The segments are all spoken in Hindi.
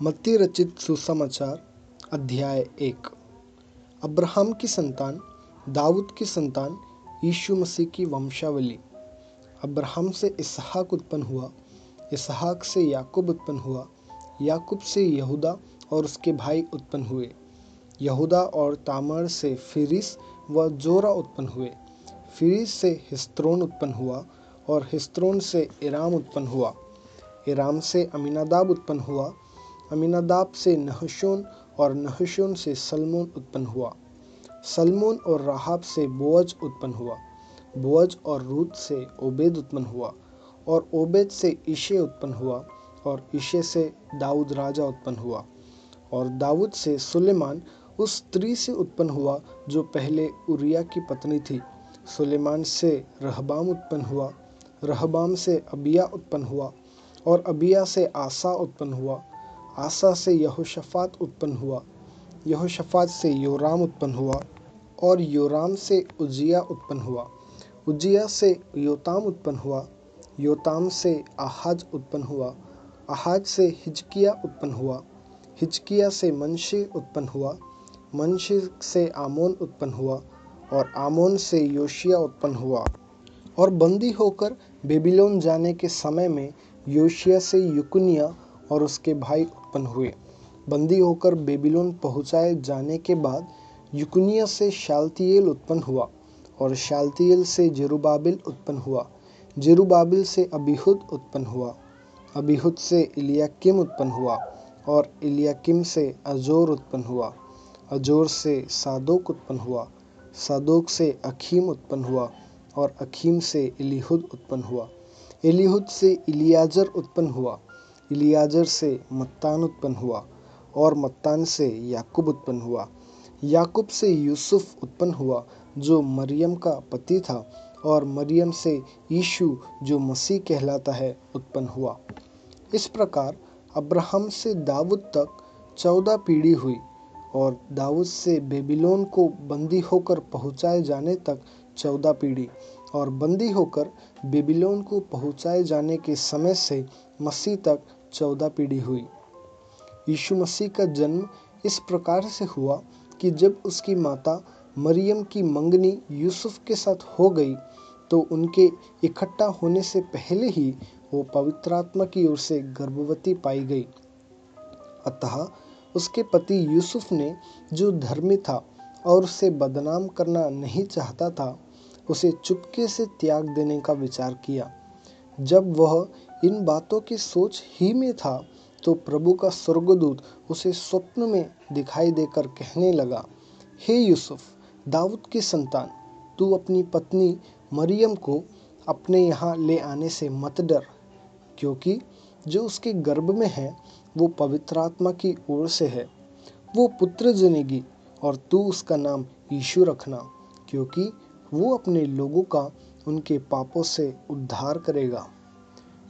मत्ती रचित सुसमाचार अध्याय 1। अब्राहम की संतान, दाऊद की संतान, यीशु मसीह की वंशावली। अब्राहम से इसहाक उत्पन्न हुआ, इसहाक से याकूब उत्पन्न हुआ, याकूब से यहूदा और उसके भाई उत्पन्न हुए। यहूदा और तामार से फिरिस व जोरा उत्पन्न हुए। फिरिस से हिस्रोन उत्पन्न हुआ और हिस्रोन से इराम उत्पन्न हुआ। इराम से अमीनादाब उत्पन्न हुआ। अमीनादाब से नहशोन और नहशोन से सलमोन उत्पन्न हुआ। सलमोन और राहाब से बोअज उत्पन्न हुआ। बोअज और रूत से ओबेद उत्पन्न हुआ और ओबेद से इशे उत्पन्न हुआ और इशे से दाऊद राजा उत्पन्न हुआ। और दाऊद से सुलेमान उस स्त्री से उत्पन्न हुआ जो पहले उरिया की पत्नी थी। सुलेमान से रहबाम उत्पन्न हुआ, रहबाम से अबिया उत्पन्न हुआ और अबिया से आसा उत्पन्न हुआ। आसा से यहोशफात उत्पन्न हुआ, यहोशफात से योराम उत्पन्न हुआ और योराम से उज्जिया उत्पन्न हुआ। उज्जिया से योताम उत्पन्न हुआ, योताम से आहाज उत्पन्न हुआ, आहाज से हिजकिया उत्पन्न हुआ, हिजकिया से मनशे उत्पन्न हुआ, मनशे से आमोन उत्पन्न हुआ और आमोन से योशिया उत्पन्न हुआ। और बंदी होकर बेबीलोन जाने के समय में योशिया से यकुनिया और उसके भाई उत्पन्न हुए। बंदी होकर बेबीलोन पहुँचाए जाने के बाद यकुनिया से शालतियेल उत्पन्न हुआ और शालतियेल से जेरुब्बाबिल उत्पन्न हुआ। जेरुब्बाबिल से अबीहूद उत्पन्न हुआ, अबीहूद से इलियाकीम उत्पन्न हुआ और इलियाकीम से अजोर उत्पन्न हुआ। अजोर से सादोक उत्पन्न हुआ, सादोक से अखीम उत्पन्न हुआ और अखीम से इलीहूद उत्पन्न हुआ। इलीहूद से इलियाजर उत्पन्न हुआ, इलियाजर से मत्तान उत्पन्न हुआ और मत्तान से याकूब उत्पन्न हुआ। याकूब से यूसुफ उत्पन्न हुआ जो मरियम का पति था और मरियम से यीशु जो मसीह कहलाता है उत्पन्न हुआ। इस प्रकार अब्राहम से दाऊद तक 14 पीढ़ी हुई और दाऊद से बेबीलोन को बंदी होकर पहुँचाए जाने तक 14 पीढ़ी और बंदी होकर बेबीलोन को पहुँचाए जाने के समय से मसीह तक 14 पीढ़ी हुई। यीशु मसीह का जन्म इस प्रकार से हुआ कि जब उसकी माता मरियम की मंगनी यूसुफ के साथ हो गई तो उनके इकट्ठा होने से पहले ही वो पवित्र आत्मा की ओर से गर्भवती पाई गई। अतः उसके पति यूसुफ ने, जो धर्मी था और उसे बदनाम करना नहीं चाहता था, उसे चुपके से त्याग देने का विचार किया। जब वह इन बातों की सोच ही में था तो प्रभु का स्वर्गदूत उसे स्वप्न में दिखाई देकर कहने लगा, हे यूसुफ, दाऊद की संतान, तू अपनी पत्नी मरियम को अपने यहाँ ले आने से मत डर, क्योंकि जो उसके गर्भ में है वो पवित्र आत्मा की ओर से है। वो पुत्र जनेगी और तू उसका नाम यीशु रखना, क्योंकि वो अपने लोगों का उनके पापों से उद्धार करेगा।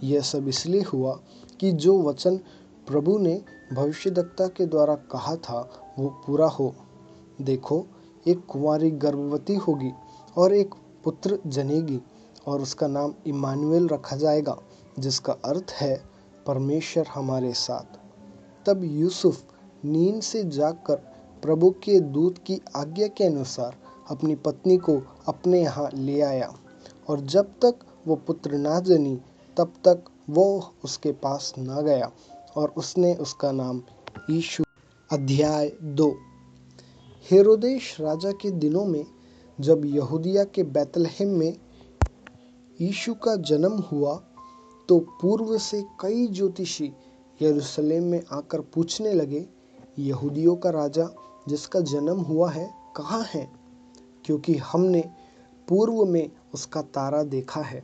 यह सब इसलिए हुआ कि जो वचन प्रभु ने भविष्यद्वक्ता के द्वारा कहा था वो पूरा हो। देखो, एक कुंवारी गर्भवती होगी और एक पुत्र जनेगी और उसका नाम इम्मानुएल रखा जाएगा, जिसका अर्थ है परमेश्वर हमारे साथ। तब यूसुफ नींद से जागकर प्रभु के दूत की आज्ञा के अनुसार अपनी पत्नी को अपने यहाँ ले आया और जब तक वो पुत्र ना जनी तब तक वो उसके पास ना गया और उसने उसका नाम यीशु। अध्याय 2। हेरोदेश राजा के दिनों में जब यहूदिया के बैतलहम में यीशु का जन्म हुआ तो पूर्व से कई ज्योतिषी यरूशलेम में आकर पूछने लगे, यहूदियों का राजा जिसका जन्म हुआ है कहाँ है? क्योंकि हमने पूर्व में उसका तारा देखा है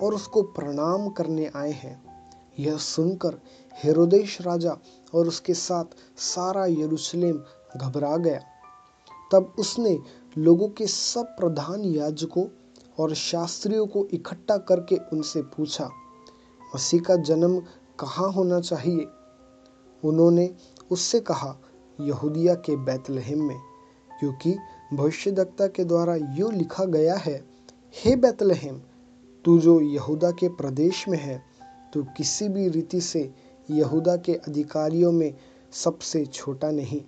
और उसको प्रणाम करने आए हैं। यह सुनकर हेरोदेश राजा और उसके साथ सारा यरूशलेम घबरा गया। तब उसने लोगों के सब प्रधान याजकों और शास्त्रियों को इकट्ठा करके उनसे पूछा, मसीह का जन्म कहाँ होना चाहिए? उन्होंने उससे कहा, यहूदिया के बैतलहम में, क्योंकि भविष्यद्वक्ता के द्वारा यूँ लिखा गया है, हे बैतलहम, तू जो यहूदा के प्रदेश में है, तू किसी भी रीति से यहूदा के अधिकारियों में सबसे छोटा नहीं,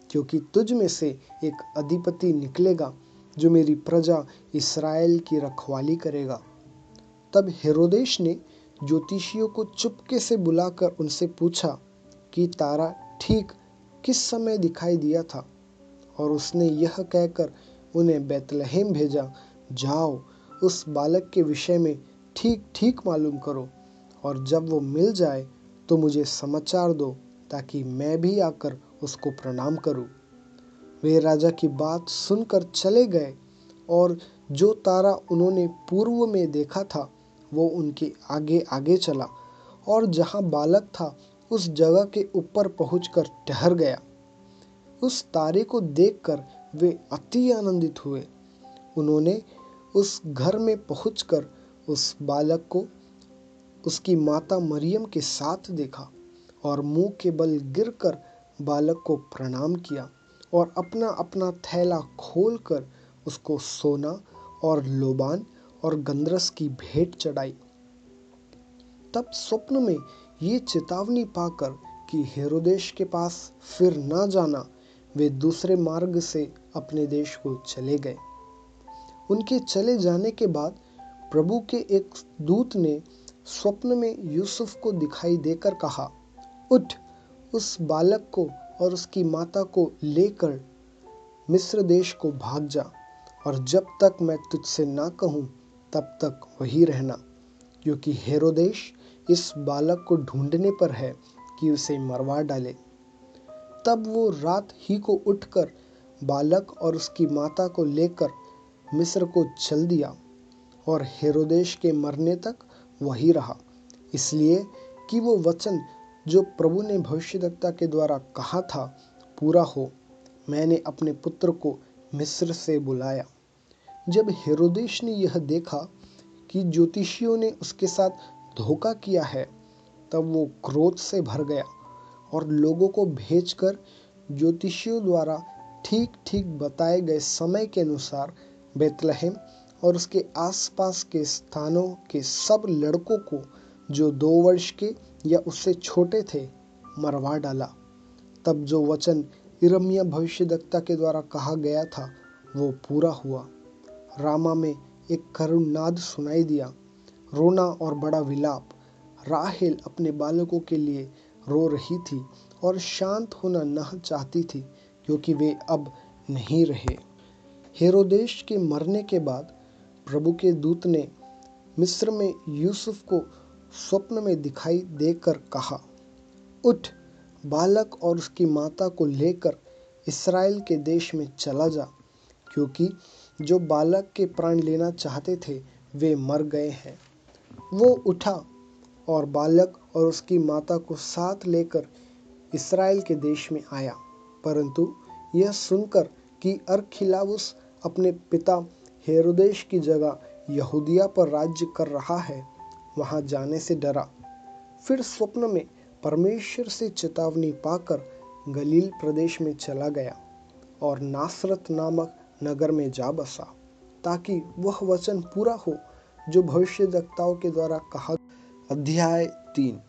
क्योंकि तुझ में से एक अधिपति निकलेगा जो मेरी प्रजा इस्राएल की रखवाली करेगा। तब हेरोदेश ने ज्योतिषियों को चुपके से बुलाकर उनसे पूछा कि तारा ठीक किस समय दिखाई दिया था, और उसने यह कहकर उन्हें बैतलहम भेजा, जाओ उस बालक के विषय में ठीक ठीक मालूम करो, और जब वो मिल जाए तो मुझे समाचार दो, ताकि मैं भी आकर उसको प्रणाम करूं। वे राजा की बात सुनकर चले गए, और जो तारा उन्होंने पूर्व में देखा था वो उनके आगे आगे चला, और जहाँ बालक था उस जगह के ऊपर पहुंचकर ठहर गया। उस तारे को देखकर वे अति आनंदित हुए। उन्होंने उस घर में पहुंचकर उस बालक को उसकी माता मरियम के साथ देखा, और मुंह के बल गिरकर बालक को प्रणाम किया, और अपना अपना थैला खोलकर उसको सोना और लोबान और गंधरस की भेंट चढ़ाई। तब स्वप्न में ये चेतावनी पाकर कि हेरोदेश के पास फिर न जाना, वे दूसरे मार्ग से अपने देश को चले गए। उनके चले जाने के बाद प्रभु के एक दूत ने स्वप्न में यूसुफ को दिखाई देकर कहा, उठ, उस बालक को और उसकी माता को लेकर मिस्र देश को भाग जा, और जब तक मैं तुझसे ना कहूँ तब तक वहीं रहना, क्योंकि हेरोदेश इस बालक को ढूंढने पर है कि उसे मरवा डाले। तब वो रात ही को उठकर बालक और उसकी माता को लेकर मिस्र को चल दिया, और हेरोदेश के मरने तक वही रहा, इसलिए कि वो वचन जो प्रभु ने भविष्यद्वक्ता के द्वारा कहा था पूरा हो, मैंने अपने पुत्र को मिस्र से बुलाया। जब हेरोदेश ने यह देखा कि ज्योतिषियों ने उसके साथ धोखा किया है, तब वो क्रोध से भर गया, और लोगों को भेजकर ज्योतिषियों द्वारा ठीक ठीक बताए गए समय के अनुसार बैतलहम और उसके आसपास के स्थानों के सब लड़कों को जो 2 वर्ष के या उससे छोटे थे मरवा डाला। तब जो वचन यिर्मयाह भविष्यद्वक्ता के द्वारा कहा गया था वो पूरा हुआ। रामा में एक करुण नाद सुनाई दिया, रोना और बड़ा विलाप। राहेल अपने बालकों के लिए रो रही थी और शांत होना न चाहती थी, क्योंकि वे अब नहीं रहे। हेरोदेश के मरने के बाद प्रभु के दूत ने मिस्र में यूसुफ को स्वप्न में दिखाई देकर कहा, उठ, बालक और उसकी माता को लेकर इस्राएल के देश में चला जा, क्योंकि जो बालक के प्राण लेना चाहते थे वे मर गए हैं। वो उठा और बालक और उसकी माता को साथ लेकर इस्राएल के देश में आया, परंतु यह सुनकर कि अरखिलाउस अपने पिता हेरोदेश की जगह यहूदिया पर राज्य कर रहा है, वहां जाने से डरा। फिर स्वप्न में परमेश्वर से चेतावनी पाकर गलील प्रदेश में चला गया और नासरत नामक नगर में जा बसा, ताकि वह वचन पूरा हो जो भविष्यद्वक्ताओं के द्वारा कहा। अध्याय 3।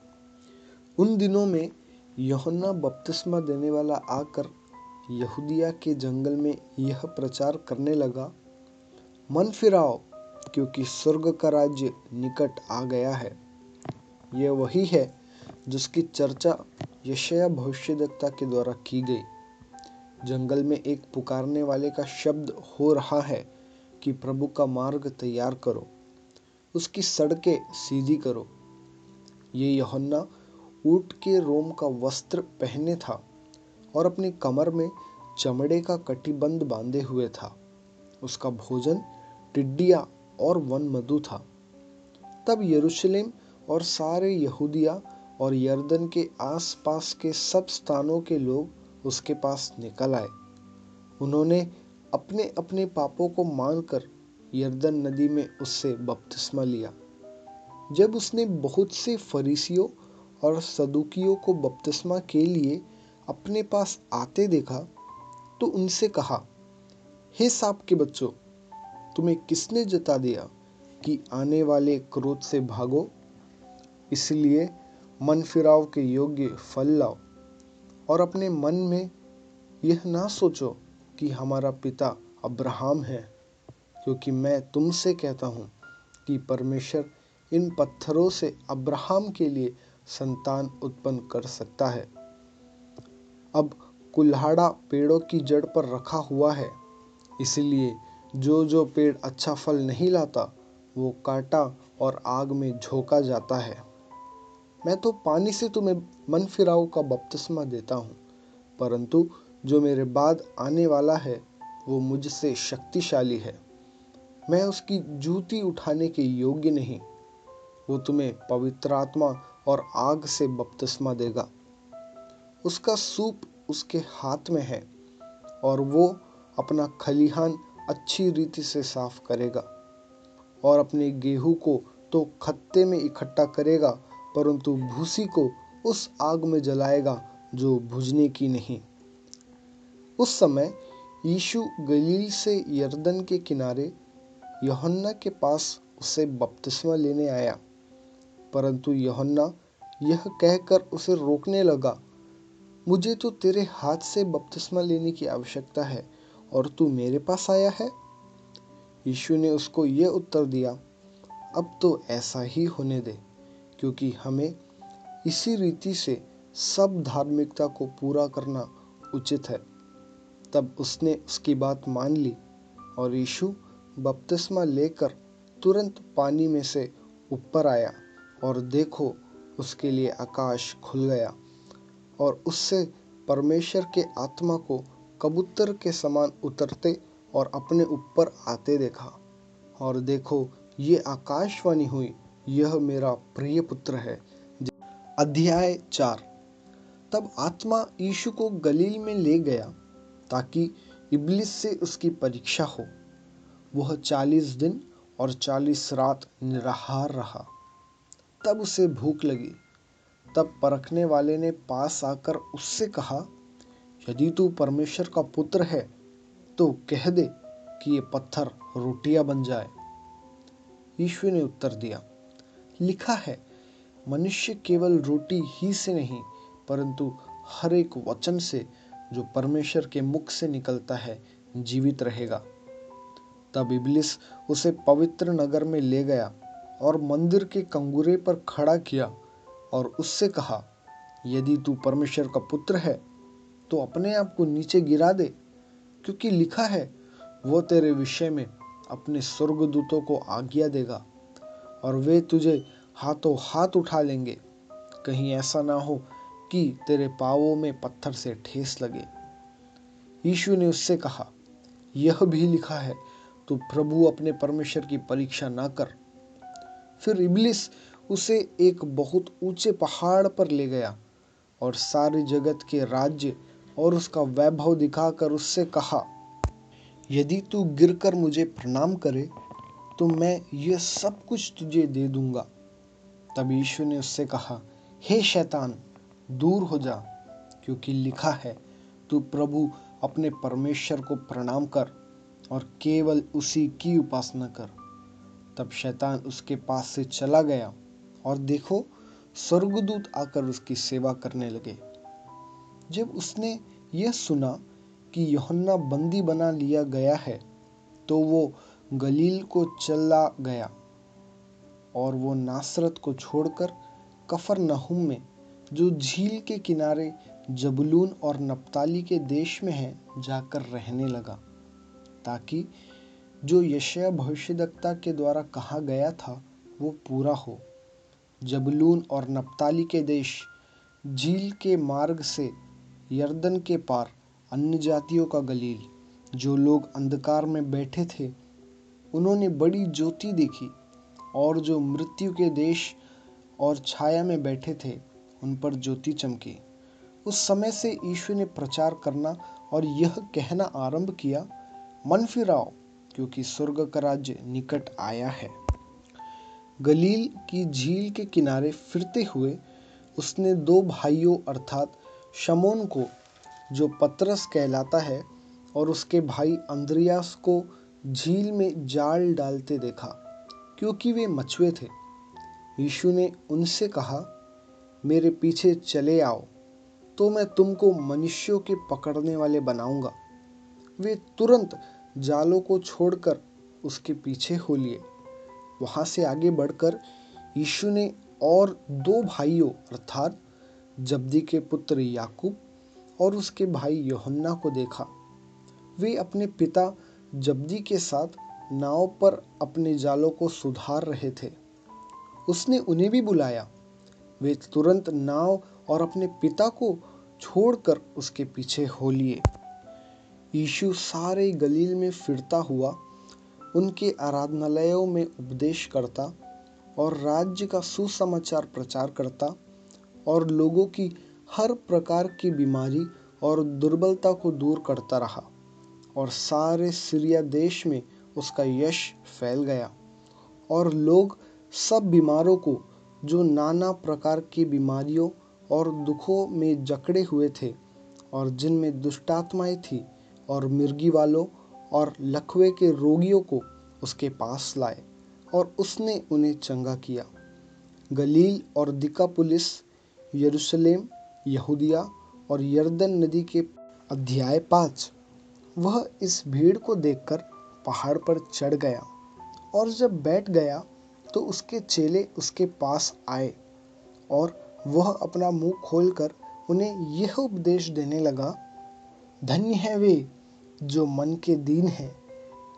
उन दिनों में यूहन्ना बपतिस्मा देने वाला आकर यहूदिया के जंगल में यह प्रचार करने लगा, मन फिराओ, क्योंकि स्वर्ग का राज्य निकट आ गया है। यह वही है जिसकी चर्चा यशायाह भविष्यद्वक्ता के द्वारा की गई। जंगल में एक पुकारने वाले का शब्द हो रहा है कि प्रभु का मार्ग तैयार करो, उसकी सड़कें सीधी करो। ये यूहन्ना ऊँट के रोम का वस्त्र पहने था और अपनी कमर में चमड़े का कटिबंध बांधे हुए था। उसका भोजन टिड्डियाँ और वनमधु था। तब यरूशलेम और सारे यहूदिया और यरदन के आसपास के सब स्थानों के लोग उसके पास निकल आए। उन्होंने अपने अपने पापों को मानकर यरदन नदी में उससे बपतिस्मा लिया। जब उसने बहुत से फरीसियों और सदूकियों को बपतिस्मा के लिए अपने पास आते देखा, तो उनसे कहा, हे सांप के बच्चों, तुम्हें किसने जता दिया कि आने वाले क्रोध से भागो? इसलिए मन फिराव के योग्य फल लाओ और अपने मन में यह ना सोचो कि हमारा पिता अब्राहम है, क्योंकि मैं तुमसे कहता हूँ कि परमेश्वर इन पत्थरों से अब्राहम के लिए संतान उत्पन्न कर सकता है। अब कुल्हाड़ा पेड़ों की जड़ पर रखा हुआ है, इसलिए जो जो पेड़ अच्छा फल नहीं लाता वो काटा और आग में झोंका जाता है। मैं तो पानी से तुम्हें मन फिराव का बपतिस्मा देता हूँ, परंतु जो मेरे बाद आने वाला है वो मुझसे शक्तिशाली है। मैं उसकी जूती उठाने के योग्य नहीं। वो तुम्हें पवित्र आत्मा और आग से बपतिस्मा देगा। उसका सूप उसके हाथ में है और वो अपना खलिहान अच्छी रीति से साफ करेगा और अपने गेहूं को तो खत्ते में इकट्ठा करेगा, परंतु भूसी को उस आग में जलाएगा जो बुझने की नहीं। उस समय यीशु गलील से यरदन के किनारे यूहन्ना के पास उसे बपतिस्मा लेने आया, परंतु यूहन्ना यह कहकर उसे रोकने लगा, मुझे तो तेरे हाथ से बपतिस्मा लेने की आवश्यकता है और तू मेरे पास आया है। यीशु ने उसको यह उत्तर दिया, अब तो ऐसा ही होने दे, क्योंकि हमें इसी रीति से सब धार्मिकता को पूरा करना उचित है। तब उसने उसकी बात मान ली और यीशु बपतिस्मा लेकर तुरंत पानी में से ऊपर आया और देखो उसके लिए आकाश खुल गया और उससे परमेश्वर के आत्मा को कबूतर के समान उतरते और अपने ऊपर आते देखा। और देखो ये आकाशवाणी हुई, यह मेरा प्रिय पुत्र है। अध्याय 4। तब आत्मा यीशु को गलील में ले गया ताकि इब्लिस से उसकी परीक्षा हो। वह 40 दिन और 40 रात निराहार रहा। तब उसे भूख लगी। तब परखने वाले ने पास आकर उससे कहा, यदि तू परमेश्वर का पुत्र है तो कह दे कि ये पत्थर रोटियां बन जाए। यीशु ने उत्तर दिया, लिखा है, मनुष्य केवल रोटी ही से नहीं परंतु हर एक वचन से जो परमेश्वर के मुख से निकलता है जीवित रहेगा। तब इब्लिस उसे पवित्र नगर में ले गया और मंदिर के कंगूरे पर खड़ा किया और उससे कहा, यदि तू परमेश्वर का पुत्र है तो अपने आप को नीचे गिरा दे, क्योंकि लिखा है, वो तेरे विषय में अपने स्वर्गदूतों को आज्ञा देगा और वे तुझे हाथों हाथ उठा लेंगे, कहीं ऐसा ना हो कि तेरे पांवों में पत्थर से ठेस लगे। यीशु ने उससे कहा, यह भी लिखा है, तू प्रभु अपने परमेश्वर की परीक्षा ना कर। फिर इब्लिस उसे एक बहुत ऊंचे पहाड़ पर ले गया और सारे जगत के राज्य और उसका वैभव दिखाकर उससे कहा, यदि तू गिरकर मुझे प्रणाम करे तो मैं यह सब कुछ तुझे दे दूंगा। तब यीशु ने उससे कहा, हे शैतान, दूर हो जा, क्योंकि लिखा है, तू प्रभु अपने परमेश्वर को प्रणाम कर और केवल उसी की उपासना कर। तब शैतान उसके पास से चला गया और देखो स्वर्गदूत आकर उसकी सेवा करने लगे। जब उसने यह सुना कि यूहन्ना बंदी बना लिया गया है तो वो गलील को चला गया और वो नासरत को छोड़कर कफरनहूम में, जो झील के किनारे जबूलून और नप्ताली के देश में है, जाकर रहने लगा, ताकि जो यशायाह भविष्यद्वक्ता के द्वारा कहा गया था वो पूरा हो। जबूलून और नप्ताली के देश, झील के मार्ग से यरदन के पार, अन्य जातियों का गलील। जो लोग अंधकार में बैठे थे उन्होंने बड़ी ज्योति देखी, और जो मृत्यु के देश और छाया में बैठे थे उन पर ज्योति चमकी। उस समय से यीशु ने प्रचार करना और यह कहना आरंभ किया, मन फिराओ, क्योंकि स्वर्ग का राज्य निकट आया है। गलील की झील के किनारे फिरते हुए उसने 2 भाइयों अर्थात शमौन को, जो पतरस कहलाता है, और उसके भाई अंद्रियास को झील में जाल डालते देखा, क्योंकि वे मछुए थे। यीशु ने उनसे कहा, मेरे पीछे चले आओ, तो मैं तुमको मनुष्यों के पकड़ने वाले बनाऊंगा। वे तुरंत जालों को छोड़कर उसके पीछे हो लिए। वहां से आगे बढ़कर यीशु ने और दो भाइयों अर्थात जब्दी के पुत्र याकूब और उसके भाई यूहन्ना को देखा। वे अपने पिता जब्दी के साथ नाव पर अपने जालों को सुधार रहे थे। उसने उन्हें भी बुलाया। वे तुरंत नाव और अपने पिता को छोड़कर उसके पीछे हो लिए। यीशु सारे गलील में फिरता हुआ उनके आराधनालयों में उपदेश करता और राज्य का सुसमाचार प्रचार करता और लोगों की हर प्रकार की बीमारी और दुर्बलता को दूर करता रहा। और सारे सीरिया देश में उसका यश फैल गया और लोग सब बीमारों को, जो नाना प्रकार की बीमारियों और दुखों में जकड़े हुए थे और जिनमें दुष्टात्माएं थी, और मिर्गी वालों और लकवे के रोगियों को उसके पास लाए और उसने उन्हें चंगा किया। गलील और दिकापुलिस, यरूशलेम, यहूदिया और यरदन नदी के अध्याय 5। वह इस भीड़ को देखकर पहाड़ पर चढ़ गया और जब बैठ गया तो उसके चेले उसके पास आए और वह अपना मुंह खोलकर उन्हें यह उपदेश देने लगा, धन्य है वे जो मन के दीन हैं,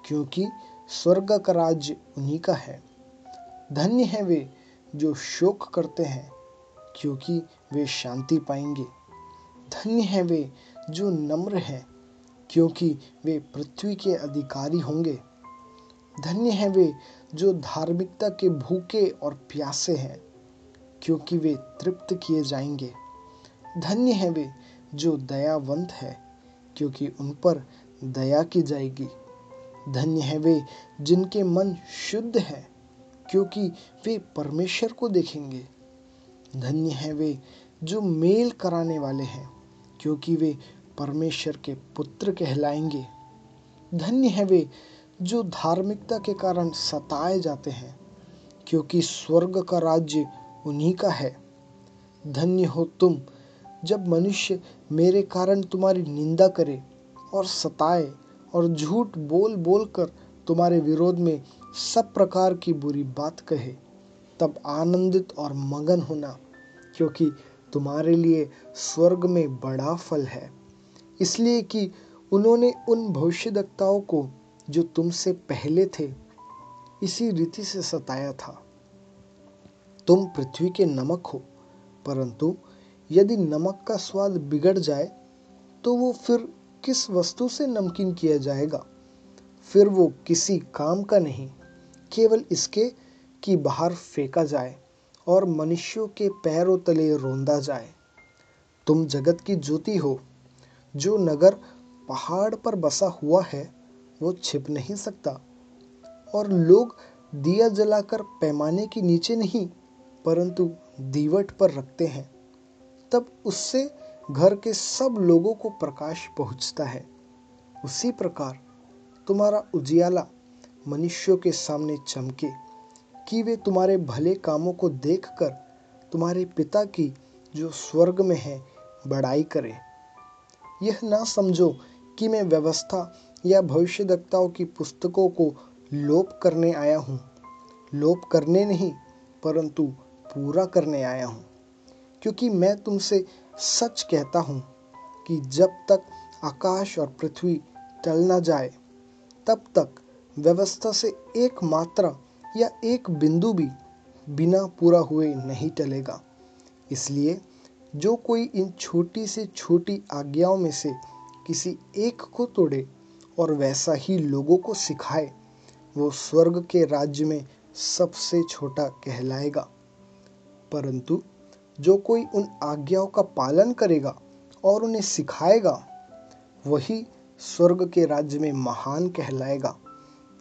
क्योंकि स्वर्ग का राज्य उन्हीं का है। धन्य है वे जो शोक करते हैं, क्योंकि वे शांति पाएंगे। धन्य है वे जो नम्र हैं, क्योंकि वे पृथ्वी के अधिकारी होंगे। धन्य है वे जो धार्मिकता के भूखे और प्यासे हैं, क्योंकि वे तृप्त किए जाएंगे। धन्य है वे जो दयावंत है, क्योंकि उन पर दया की जाएगी। धन्य है वे जिनके मन शुद्ध है, क्योंकि वे परमेश्वर को देखेंगे। धन्य है वे जो मेल कराने वाले हैं, क्योंकि वे परमेश्वर के पुत्र कहलाएंगे। धन्य है वे जो धार्मिकता के कारण सताए जाते हैं, क्योंकि स्वर्ग का राज्य उन्हीं का है। धन्य हो तुम जब मनुष्य मेरे कारण तुम्हारी निंदा करे और सताए और झूठ बोल बोल कर तुम्हारे विरोध में सब प्रकार की बुरी बात कहे। तब आनंदित और मगन होना, क्योंकि तुम्हारे लिए स्वर्ग में बड़ा फल है, इसलिए कि उन्होंने उन भविष्यद्वक्ताओं को जो तुमसे पहले थे इसी रीति से सताया था। तुम पृथ्वी के नमक हो, परंतु यदि नमक का स्वाद बिगड़ जाए तो वो फिर किस वस्तु से नमकीन किया जाएगा? फिर वो किसी काम का नहीं, केवल इसके कि बाहर फेंका जाए और मनुष्यों के पैरों तले रौंदा जाए। तुम जगत की ज्योति हो। जो नगर पहाड़ पर बसा हुआ है वो छिप नहीं सकता, और लोग दिया जलाकर पैमाने के नीचे नहीं परंतु दीवट पर रखते हैं, तब उससे घर के सब लोगों को प्रकाश पहुंचता है। उसी प्रकार तुम्हारा उजियाला मनुष्यों के सामने चमके, कि वे तुम्हारे भले कामों को देखकर तुम्हारे पिता की जो स्वर्ग में है बड़ाई करें। यह ना समझो कि मैं व्यवस्था या भविष्यद्वक्ताओं की पुस्तकों को लोप करने आया हूँ। लोप करने नहीं, परंतु पूरा करने आया हूँ। क्योंकि मैं तुमसे सच कहता हूँ कि जब तक आकाश और पृथ्वी टल न जाए, तब तक व्यवस्था से एक मात्रा या एक बिंदु भी बिना पूरा हुए नहीं टलेगा। इसलिए जो कोई इन छोटी से छोटी आज्ञाओं में से किसी एक को तोड़े और वैसा ही लोगों को सिखाए, वो स्वर्ग के राज्य में सबसे छोटा कहलाएगा। परंतु जो कोई उन आज्ञाओं का पालन करेगा और उन्हें सिखाएगा, वही स्वर्ग के राज्य में महान कहलाएगा।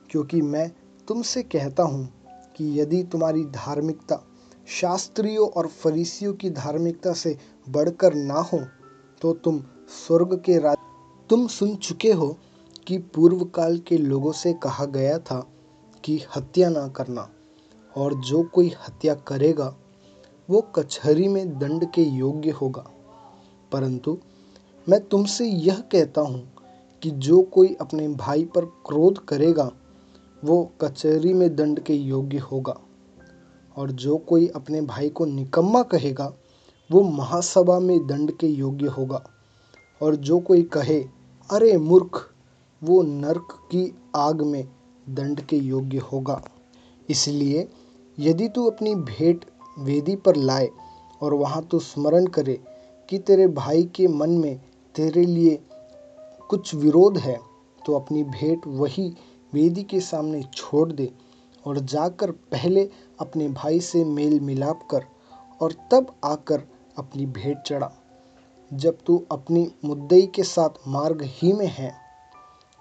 क्योंकि मैं तुमसे कहता हूँ कि यदि तुम्हारी धार्मिकता शास्त्रियों और फरीसियों की धार्मिकता से बढ़कर ना हो, तो तुम स्वर्ग के राज्य। तुम सुन चुके हो कि पूर्व काल के लोगों से कहा गया था कि हत्या ना करना, और जो कोई हत्या करेगा वो कचहरी में दंड के योग्य होगा। परंतु मैं तुमसे यह कहता हूँ कि जो कोई अपने भाई पर क्रोध करेगा वो कचहरी में दंड के योग्य होगा, और जो कोई अपने भाई को निकम्मा कहेगा वो महासभा में दंड के योग्य होगा, और जो कोई कहे अरे मूर्ख, वो नरक की आग में दंड के योग्य होगा। इसलिए यदि तू अपनी भेंट वेदी पर लाए और वहाँ तू स्मरण करे कि तेरे भाई के मन में तेरे लिए कुछ विरोध है, तो अपनी भेंट वही वेदी के सामने छोड़ दे और जाकर पहले अपने भाई से मेल मिलाप कर और तब आकर अपनी भेंट चढ़ा। जब तू अपनी मुद्दई के साथ मार्ग ही में है,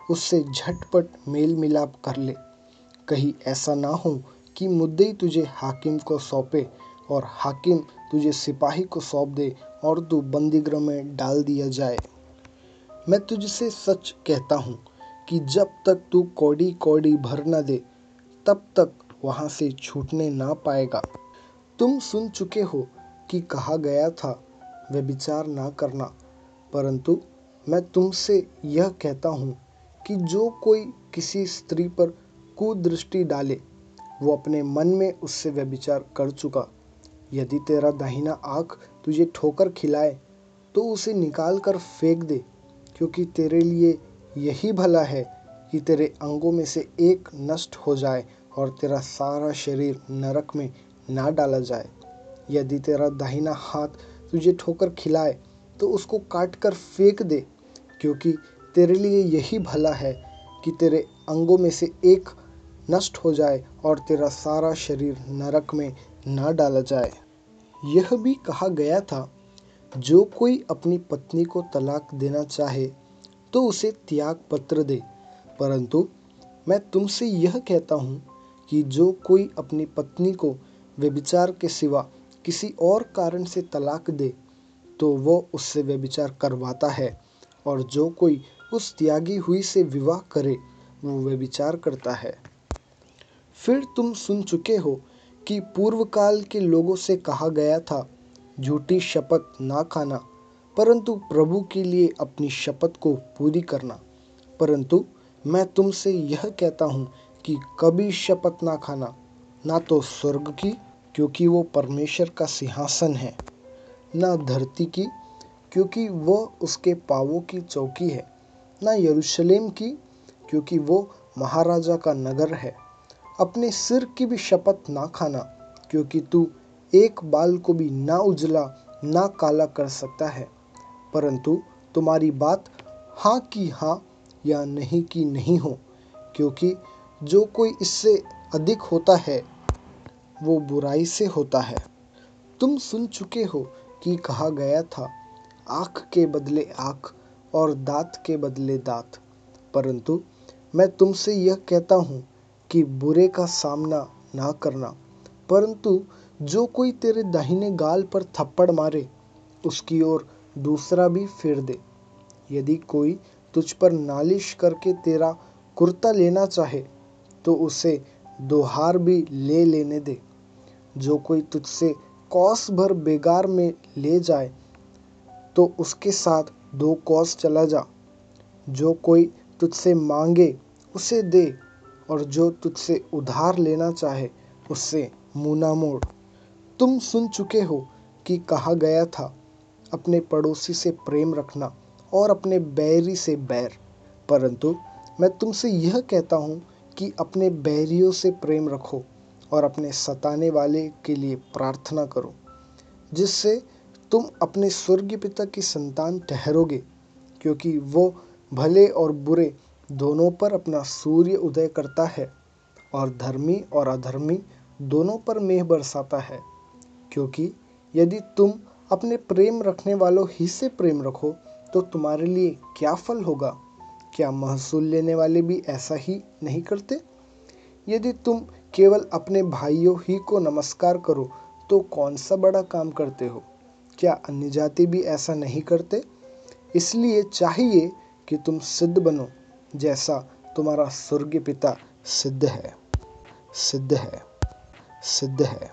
उससे झटपट मेल मिलाप कर ले। कहीं ऐसा ना हो कि मुद्दई तुझे हाकिम को सौंपे और हाकिम तुझे सिपाही को सौंप दे और तू बंदीगृह में डाल दिया जाए। मैं तुझसे सच कहता हूँ कि जब तक तू कौड़ी कौड़ी भर न दे, तब तक वहाँ से छूटने ना पाएगा। तुम सुन चुके हो कि कहा गया था, व्यभिचार ना करना। परंतु मैं तुमसे यह कहता हूँ कि जो कोई किसी स्त्री पर कुदृष्टि डाले, वो अपने मन में उससे व्यभिचार कर चुका। यदि तेरा दाहिना आँख तुझे ठोकर खिलाए, तो उसे निकाल कर फेंक दे, क्योंकि तेरे लिए यही भला है कि तेरे अंगों में से एक नष्ट हो जाए और तेरा सारा शरीर नरक में ना डाला जाए। यदि तेरा दाहिना हाथ तुझे ठोकर खिलाए, तो उसको काट कर फेंक दे, क्योंकि तेरे लिए यही भला है कि तेरे अंगों में से एक नष्ट हो जाए और तेरा सारा शरीर नरक में ना डाला जाए। यह भी कहा गया था, जो कोई अपनी पत्नी को तलाक देना चाहे तो उसे त्याग पत्र दे। परंतु मैं तुमसे यह कहता हूँ कि जो कोई अपनी पत्नी को व्यभिचार के सिवा किसी और कारण से तलाक दे, तो वो उससे व्यभिचार करवाता है, और जो कोई उस त्यागी हुई से विवाह करे वो व्यभिचार करता है। फिर तुम सुन चुके हो कि पूर्व काल के लोगों से कहा गया था, झूठी शपथ ना खाना, परंतु प्रभु के लिए अपनी शपथ को पूरी करना। परंतु मैं तुमसे यह कहता हूँ कि कभी शपथ ना खाना, ना तो स्वर्ग की, क्योंकि वो परमेश्वर का सिंहासन है, ना धरती की, क्योंकि वो उसके पाँवों की चौकी है, ना यरूशलेम की, क्योंकि वो महाराजा का नगर है। अपने सिर की भी शपथ ना खाना, क्योंकि तू एक बाल को भी ना उजला ना काला कर सकता है। परंतु तुम्हारी बात हाँ की हाँ या नहीं की नहीं हो, क्योंकि जो कोई इससे अधिक होता है वो बुराई से होता है। तुम सुन चुके हो कि कहा गया था, आँख के बदले आँख और दाँत के बदले दाँत। परंतु मैं तुमसे यह कहता हूँ कि बुरे का सामना ना करना। परंतु जो कोई तेरे दाहिने गाल पर थप्पड़ मारे, उसकी ओर दूसरा भी फेर दे। यदि कोई तुझ पर नालिश करके तेरा कुर्ता लेना चाहे, तो उसे दो हार भी ले लेने दे। जो कोई तुझसे कौस भर बेगार में ले जाए, तो उसके साथ दो कौस चला जा। जो कोई तुझसे मांगे उसे दे, और जो तुझसे उधार लेना चाहे उससे मुँह ना मोड़। तुम सुन चुके हो कि कहा गया था, अपने पड़ोसी से प्रेम रखना और अपने बैरी से बैर। परंतु मैं तुमसे यह कहता हूँ कि अपने बैरियों से प्रेम रखो और अपने सताने वाले के लिए प्रार्थना करो, जिससे तुम अपने स्वर्गीय पिता की संतान ठहरोगे, क्योंकि वो भले और बुरे दोनों पर अपना सूर्य उदय करता है और धर्मी और अधर्मी दोनों पर मेघ बरसाता है। क्योंकि यदि तुम अपने प्रेम रखने वालों ही से प्रेम रखो, तो तुम्हारे लिए क्या फल होगा? क्या महसूल लेने वाले भी ऐसा ही नहीं करते? यदि तुम केवल अपने भाइयों ही को नमस्कार करो, तो कौन सा बड़ा काम करते हो? क्या अन्य जाति भी ऐसा नहीं करते? इसलिए चाहिए कि तुम सिद्ध बनो, जैसा तुम्हारा स्वर्गीय पिता सिद्ध है, सिद्ध है, सिद्ध है।